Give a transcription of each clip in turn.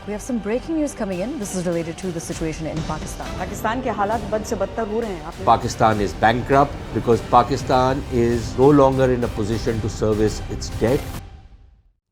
We have some breaking news coming in. This is related to the situation in Pakistan. Pakistan के हालात बद से बदतर हो रहे हैं. Pakistan is bankrupt because Pakistan is no longer in a position to service its debt.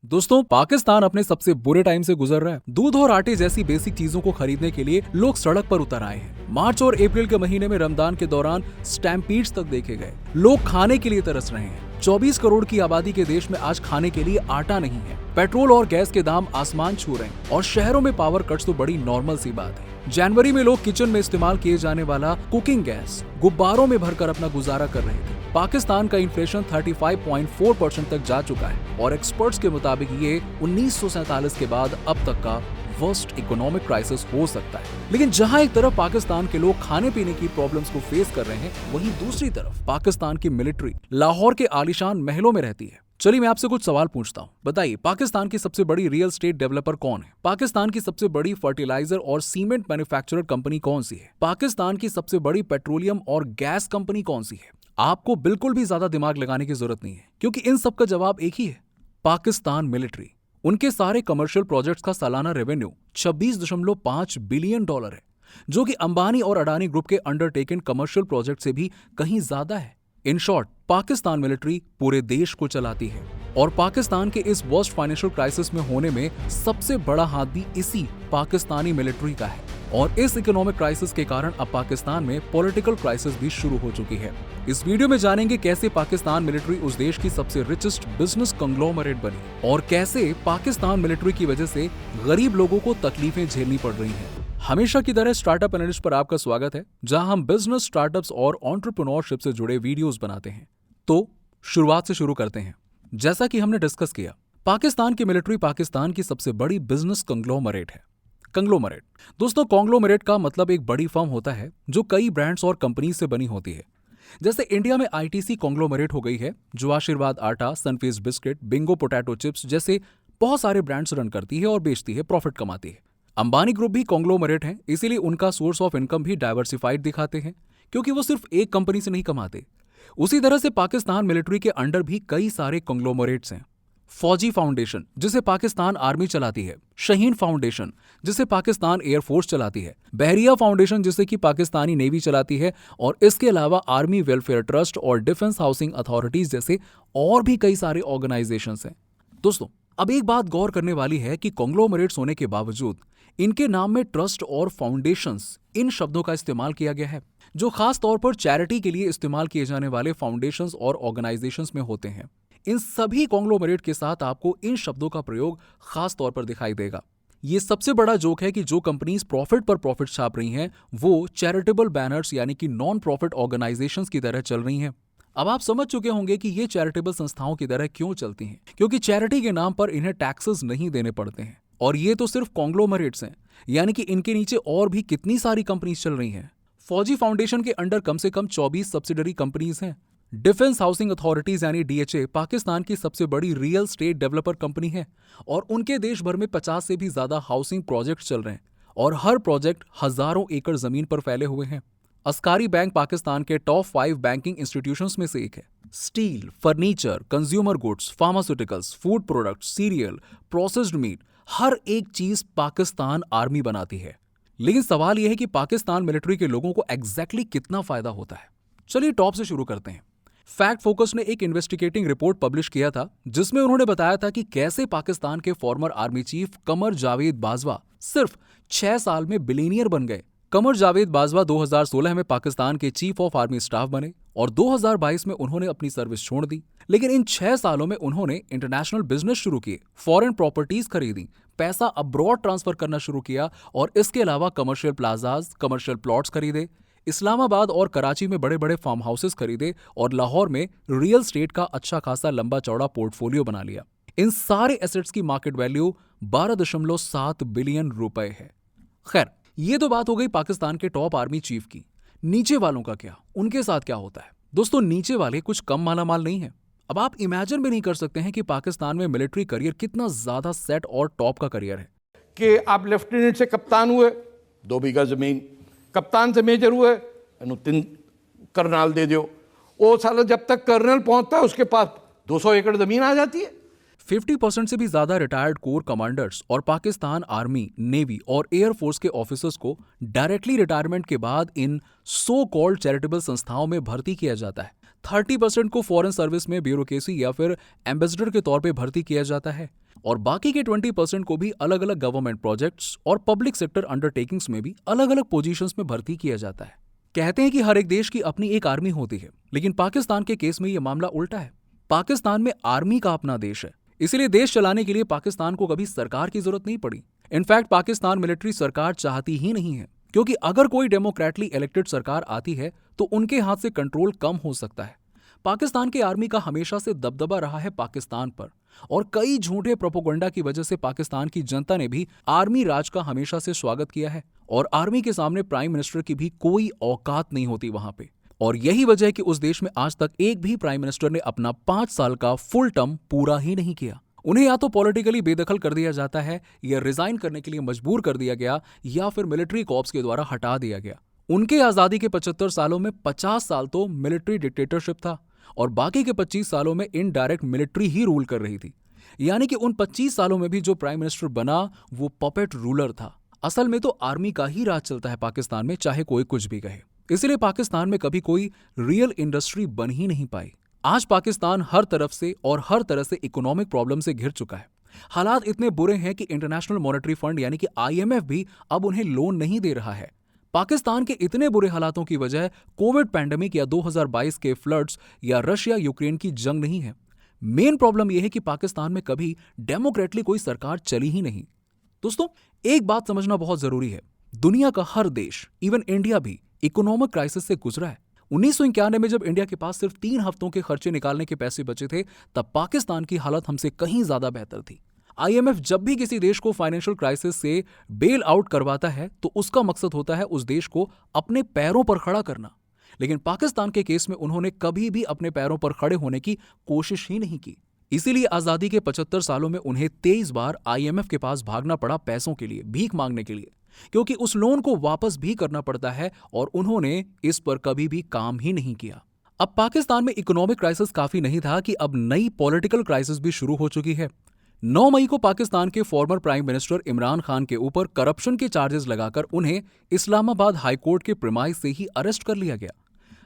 दोस्तों, पाकिस्तान अपने सबसे बुरे टाइम से गुजर रहा है. दूध और आटे जैसी बेसिक चीजों को खरीदने के लिए लोग सड़क पर उतर आए हैं. मार्च और अप्रैल के महीने में रमजान के दौरान स्टैम्पीड्स तक देखे गए. लोग खाने के लिए तरस रहे हैं. 24 करोड़ की आबादी के देश में आज खाने के लिए आटा नहीं है. पेट्रोल और गैस के दाम आसमान छू रहे हैं और शहरों में पावर कट्स तो बड़ी नॉर्मल सी बात है. जनवरी में लोग किचन में इस्तेमाल किए जाने वाला कुकिंग गैस गुब्बारों में भरकर अपना गुजारा कर रहे थे. पाकिस्तान का इन्फ्लेशन 35.4% तक जा चुका है और एक्सपर्ट्स के मुताबिक ये 1947 के बाद अब तक का वर्स्ट इकोनॉमिक क्राइसिस हो सकता है. लेकिन जहां एक तरफ पाकिस्तान के लोग खाने पीने की प्रॉब्लम्स को फेस कर रहे हैं, वहीं दूसरी तरफ पाकिस्तान की मिलिट्री लाहौर के आलीशान महलों में रहती है. चलिए मैं आपसे कुछ सवाल पूछता हूँ. बताइए, पाकिस्तान की सबसे बड़ी रियल स्टेट डेवलपर कौन है? पाकिस्तान की सबसे बड़ी फर्टिलाइजर और सीमेंट मैन्युफैक्चरर कंपनी कौन सी है? पाकिस्तान की सबसे बड़ी पेट्रोलियम और गैस कंपनी कौन सी है? आपको बिल्कुल भी ज्यादा दिमाग लगाने की जरूरत नहीं है, क्योंकि इन सब का जवाब एक ही है: पाकिस्तान मिलिट्री. उनके सारे कमर्शियल प्रोजेक्ट्स का सालाना रेवेन्यू $26.5 बिलियन है, जो कि अंबानी और अडानी ग्रुप के अंडरटेकन कमर्शियल प्रोजेक्ट से भी कहीं ज्यादा है. इन शॉर्ट, पाकिस्तान मिलिट्री पूरे देश को चलाती है और पाकिस्तान के इस वर्स्ट फाइनेंशियल क्राइसिस में होने में सबसे बड़ा हाथ भी इसी पाकिस्तानी मिलिट्री का है. और इस इकोनॉमिक क्राइसिस के कारण अब पाकिस्तान में पॉलिटिकल क्राइसिस भी शुरू हो चुकी है. इस वीडियो में जानेंगे कैसे पाकिस्तान मिलिट्री उस देश की सबसे रिचेस्ट बिजनेस कंग्लोमरेट बनी और कैसे पाकिस्तान मिलिट्री की वजह से गरीब लोगों को तकलीफें झेलनी पड़ रही हैं. हमेशा की तरह स्टार्टअप एनालिस्ट पर आपका स्वागत है, जहां हम बिजनेस, स्टार्टअप्स और एंटरप्रेन्योरशिप से जुड़े वीडियोस बनाते हैं. तो शुरुआत से शुरू करते हैं. जैसा कि हमने डिस्कस किया, पाकिस्तान की मिलिट्री पाकिस्तान की सबसे बड़ी बिजनेस कंग्लोमरेट है. कंग्लोमरेट दोस्तों, कांग्लोमरेट का मतलब एक बड़ी फर्म होता है जो कई ब्रांड्स और कंपनी से बनी होती है. जैसे इंडिया में आईटीसी कांग्लोमरेट हो गई है, जो आशीर्वाद आटा, Sunfeast biscuit, Bingo potato chips जैसे बहुत सारे ब्रांड्स रन करती है और बेचती है, प्रॉफिट कमाती है. अंबानी ग्रुप भी कांग्लोमरेट है, इसीलिए उनका सोर्स ऑफ इनकम भी डाइवर्सिफाइड दिखाते हैं, क्योंकि वो सिर्फ एक कंपनी से नहीं कमाते. उसी तरह से पाकिस्तान मिलिट्री के अंडर भी कई सारे कांग्लोमरेट्स हैं. फौजी फाउंडेशन, जिसे पाकिस्तान आर्मी चलाती है, शहीन फाउंडेशन, जिसे पाकिस्तान एयरफोर्स चलाती है, बहरिया फाउंडेशन, जिसे कि पाकिस्तानी नेवी चलाती है, और इसके अलावा आर्मी वेलफेयर ट्रस्ट और डिफेंस हाउसिंग अथॉरिटीज जैसे और भी कई सारे ऑर्गेनाइजेशंस हैं. दोस्तों, अब एक बात गौर करने वाली है कि कांग्लोमरेट्स होने के बावजूद इनके नाम में ट्रस्ट और फाउंडेशंस इन शब्दों का इस्तेमाल किया गया है, जो खास तौर पर चैरिटी के लिए इस्तेमाल किए जाने वाले फाउंडेशंस और ऑर्गेनाइजेशंस में होते हैं. इन सभी कांग्लोमरेट के साथ आपको इन शब्दों का प्रयोग खास तौर पर दिखाई देगा. ये सबसे बड़ा जोक है कि जो कंपनीज प्रॉफिट पर प्रॉफिट छाप रही हैं, वो चैरिटेबल बैनर्स यानी कि नॉन प्रॉफिट ऑर्गेनाइजेशंस की तरह चल रही हैं. अब आप समझ चुके होंगे कि ये चैरिटेबल संस्थाओं की तरह क्यों चलती हैं, क्योंकि चैरिटी के नाम पर इन्हें टैक्सेस नहीं देने पड़ते हैं. और ये तो सिर्फ कांग्लोमरेट्स हैं, यानी कि इनके नीचे और भी कितनी सारी कंपनीज चल रही हैं. फौजी फाउंडेशन के अंडर कम से कम 24 सब्सिडरी कंपनीज हैं. डिफेंस हाउसिंग अथॉरिटीज यानी डीएचए पाकिस्तान की सबसे बड़ी रियल स्टेट डेवलपर कंपनी है और उनके देश भर में 50 से भी ज्यादा हाउसिंग प्रोजेक्ट चल रहे हैं और हर प्रोजेक्ट हजारों एकड़ जमीन पर फैले हुए हैं. अस्कारी बैंक पाकिस्तान के टॉप 5 बैंकिंग इंस्टीट्यूशंस में से एक है. Steel, furniture, consumer goods, pharmaceuticals, food products, cereal, processed meat, हर एक चीज पाकिस्तान आर्मी बनाती है. लेकिन सवाल यह है कि पाकिस्तान मिलिट्री के लोगों को एग्जैक्टली कितना फायदा होता है. चलिए टॉप से शुरू करते हैं. फैक्ट फोकस ने एक इन्वेस्टिगेटिंग रिपोर्ट पब्लिश किया था, जिसमें उन्होंने बताया था कि कैसे पाकिस्तान के farmer army chief Qamar Javed Bajwa सिर्फ 6 साल में बिलियनियर बन गए. कमर जावेद बाजवा 2016 में पाकिस्तान के चीफ ऑफ आर्मी स्टाफ बने और 2022 में उन्होंने अपनी सर्विस छोड़ दी. लेकिन इन 6 सालों में उन्होंने इंटरनेशनल बिजनेस शुरू किए, फॉरेन प्रॉपर्टीज खरीदी, पैसा अब्रॉड ट्रांसफर करना शुरू किया और इसके अलावा कमर्शियल प्लाजाज, कमर्शियल प्लॉट्स खरीदे, इस्लामाबाद और कराची में बड़े बड़े फार्म हाउसेस खरीदे और लाहौर में रियल स्टेट का अच्छा खासा लंबा चौड़ा पोर्टफोलियो बना लिया. इन सारे एसेट्स की मार्केट वैल्यू 12.7 बिलियन रुपए है. खैर, ये तो बात हो गई पाकिस्तान के टॉप आर्मी चीफ की. नीचे वालों का क्या, उनके साथ क्या होता है? दोस्तों, नीचे वाले कुछ कम मालामाल नहीं है. अब आप इमेजिन भी नहीं कर सकते हैं कि पाकिस्तान में मिलिट्री करियर कितना ज्यादा सेट और टॉप का करियर है. कि आप लेफ्टिनेंट से कप्तान हुए, 2 बीघा जमीन, कप्तान से मेजर हुए, 3 करनाल दे दो. वो साला जब तक कर्नल पहुंचता है उसके पास 200 एकड़ जमीन आ जाती है. 50% से भी ज्यादा रिटायर्ड कोर कमांडर्स और पाकिस्तान आर्मी, नेवी और एयरफोर्स के ऑफिसर्स को डायरेक्टली रिटायरमेंट के बाद इन सो कॉल्ड चैरिटेबल संस्थाओं में भर्ती किया जाता है। 30% को फॉरेन सर्विस में ब्यूरोक्रेसी या फिर एम्बेसडर के तौर पे भर्ती किया जाता है और बाकी के 20% को भी अलग अलग गवर्नमेंट प्रोजेक्ट्स और पब्लिक सेक्टर अंडरटेकिंग्स में भी अलग अलग पोजीशंस में भर्ती किया जाता है। कहते हैं कि हर एक देश की अपनी एक आर्मी होती है, लेकिन पाकिस्तान के केस में यह मामला उल्टा है। पाकिस्तान में आर्मी का अपना देश है, इसलिए देश चलाने के लिए पाकिस्तान को कभी सरकार की जरूरत नहीं पड़ी। इनफैक्ट पाकिस्तान मिलिट्री सरकार चाहती ही नहीं है, क्योंकि अगर कोई डेमोक्रेटली इलेक्टेड सरकार आती है तो उनके हाथ से कंट्रोल कम हो सकता है। पाकिस्तान की आर्मी का हमेशा से दबदबा रहा है पाकिस्तान पर, और कई झूठे प्रोपोगंडा की वजह से पाकिस्तान की जनता ने भी आर्मी राज का हमेशा से स्वागत किया है और आर्मी के सामने प्राइम मिनिस्टर की भी कोई औकात नहीं होती वहां पे। और यही वजह है कि उस देश में आज तक एक भी प्राइम मिनिस्टर ने अपना 5 साल का फुल टर्म पूरा ही नहीं किया। उन्हें या तो पॉलिटिकली बेदखल कर दिया जाता है, या रिजाइन करने के लिए मजबूर कर दिया गया, या फिर मिलिट्री कॉर्प्स के द्वारा हटा दिया गया। उनके आजादी के 75 सालों में 50 साल तो मिलिट्री डिक्टेटरशिप था और बाकी के 25 सालों में इनडायरेक्ट मिलिट्री ही रूल कर रही थी। यानी कि उन 25 सालों में भी जो प्राइम मिनिस्टर बना वो पपेट रूलर था। असल में तो आर्मी का ही राज चलता है पाकिस्तान में, चाहे कोई कुछ भी कहे। इसलिए पाकिस्तान में कभी कोई रियल इंडस्ट्री बन ही नहीं पाई। आज पाकिस्तान हर तरफ से और हर तरह से इकोनॉमिक प्रॉब्लम से घिर चुका है। हालात इतने बुरे हैं कि इंटरनेशनल मॉनेटरी फंड यानी कि IMF भी अब उन्हें लोन नहीं दे रहा है। पाकिस्तान के इतने बुरे हालातों की वजह कोविड पैंडेमिक या 2022 के फ्लड्स या रशिया यूक्रेन की जंग नहीं है। मेन प्रॉब्लम यह है कि पाकिस्तान में कभी डेमोक्रेटली कोई सरकार चली ही नहीं। दोस्तों, एक बात समझना बहुत जरूरी है, दुनिया का हर देश, इवन इंडिया भी इकोनॉमिक क्राइसिस से गुजरा है। 1991 में जब इंडिया के पास सिर्फ 3 हफ्तों के खर्चे निकालने के पैसे बचे थे, तब पाकिस्तान की हालत हमसे कहीं ज्यादा बेहतर थी। IMF जब भी किसी देश को फाइनेंशियल क्राइसिस से बेल आउट करवाता है तो उसका मकसद होता है उस देश को अपने पैरों पर खड़ा करना, लेकिन पाकिस्तान के केस में उन्होंने कभी भी अपने पैरों पर खड़े होने की कोशिश ही नहीं की। इसीलिए आजादी के 75 सालों में उन्हें 23 बार IMF के पास भागना पड़ा पैसों के लिए, भीख मांगने के लिए, क्योंकि उस लोन को वापस भी करना पड़ता है और उन्होंने इस पर कभी भी काम ही नहीं किया। अब पाकिस्तान में इकोनॉमिक क्राइसिस काफी नहीं था कि अब नई पॉलिटिकल क्राइसिस भी शुरू हो चुकी है। 9 मई को पाकिस्तान के former prime minister Imran Khan के ऊपर करप्शन के चार्जेस लगाकर उन्हें इस्लामाबाद हाईकोर्ट के प्रीमाइस से ही अरेस्ट कर लिया गया।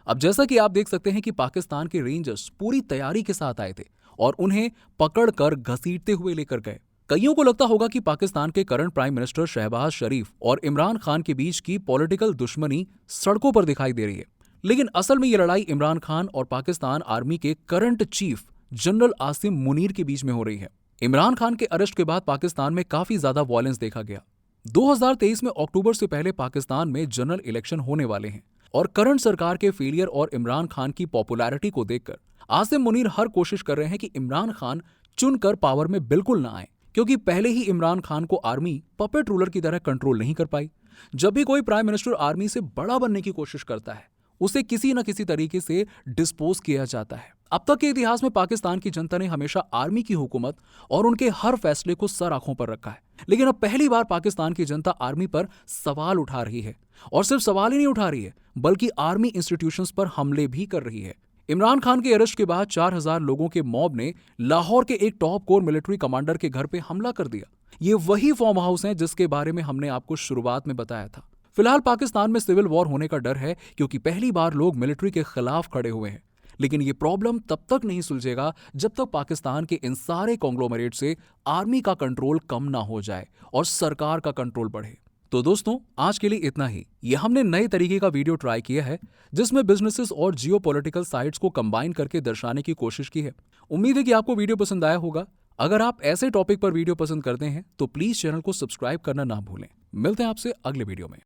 अब जैसा कि आप देख सकते हैं कि पाकिस्तान के रेंजर्स पूरी तैयारी के साथ आए थे और उन्हें पकड़कर घसीटते हुए लेकर गए। कईयों को लगता होगा कि पाकिस्तान के करंट प्राइम मिनिस्टर शहबाज शरीफ और इमरान खान के बीच की पॉलिटिकल दुश्मनी सड़कों पर दिखाई दे रही है, लेकिन असल में ये लड़ाई इमरान खान और पाकिस्तान आर्मी के current chief general Asim Munir के बीच में हो रही है। इमरान खान के अरेस्ट के बाद पाकिस्तान में काफी ज्यादा वायलेंस देखा गया। 2023 में अक्टूबर से पहले पाकिस्तान में जनरल इलेक्शन होने वाले हैं और करंट सरकार के फेलियर और इमरान खान की पॉपुलैरिटी को देखकर आसिम मुनीर हर कोशिश कर रहे हैं कि इमरान खान चुनकर पावर में बिल्कुल ना आए, क्योंकि पहले ही इमरान खान को आर्मी पपेट रूलर की तरह कंट्रोल नहीं कर पाई। जब भी कोई प्राइम मिनिस्टर आर्मी से बड़ा बनने की कोशिश करता है, उसे किसी न किसी तरीके से डिस्पोज किया जाता है। अब तक के इतिहास में पाकिस्तान की जनता ने हमेशा आर्मी की हुकूमत और उनके हर फैसले को सर आंखों पर रखा है, लेकिन अब पहली बार पाकिस्तान की जनता आर्मी पर सवाल उठा रही है, और सिर्फ सवाल ही नहीं उठा रही है बल्कि आर्मी इंस्टीट्यूशंस पर हमले भी कर रही है। इमरान खान के अरेस्ट के बाद 4000 लोगों के मॉब ने लाहौर के एक टॉप कोर मिलिट्री कमांडर के घर पे हमला कर दिया। ये वही फार्म हाउस है जिसके बारे में हमने आपको शुरुआत में बताया था। फिलहाल पाकिस्तान में सिविल वॉर होने का डर है, क्योंकि पहली बार लोग मिलिट्री के खिलाफ खड़े हुए हैं। लेकिन ये प्रॉब्लम तब तक नहीं सुलझेगा जब तक पाकिस्तान के इन सारे कॉन्ग्लोमरेट से आर्मी का कंट्रोल कम ना हो जाए और सरकार का कंट्रोल बढ़े। तो दोस्तों, आज के लिए इतना ही। ये हमने नए तरीके का वीडियो ट्राई किया है जिसमें बिजनेसेस और जियोपॉलिटिकल साइट्स को कंबाइन करके दर्शाने की कोशिश की है। उम्मीद है कि आपको वीडियो पसंद आया होगा। अगर आप ऐसे टॉपिक पर वीडियो पसंद करते हैं तो प्लीज चैनल को सब्सक्राइब करना ना भूलें। मिलते हैं आपसे अगले वीडियो में।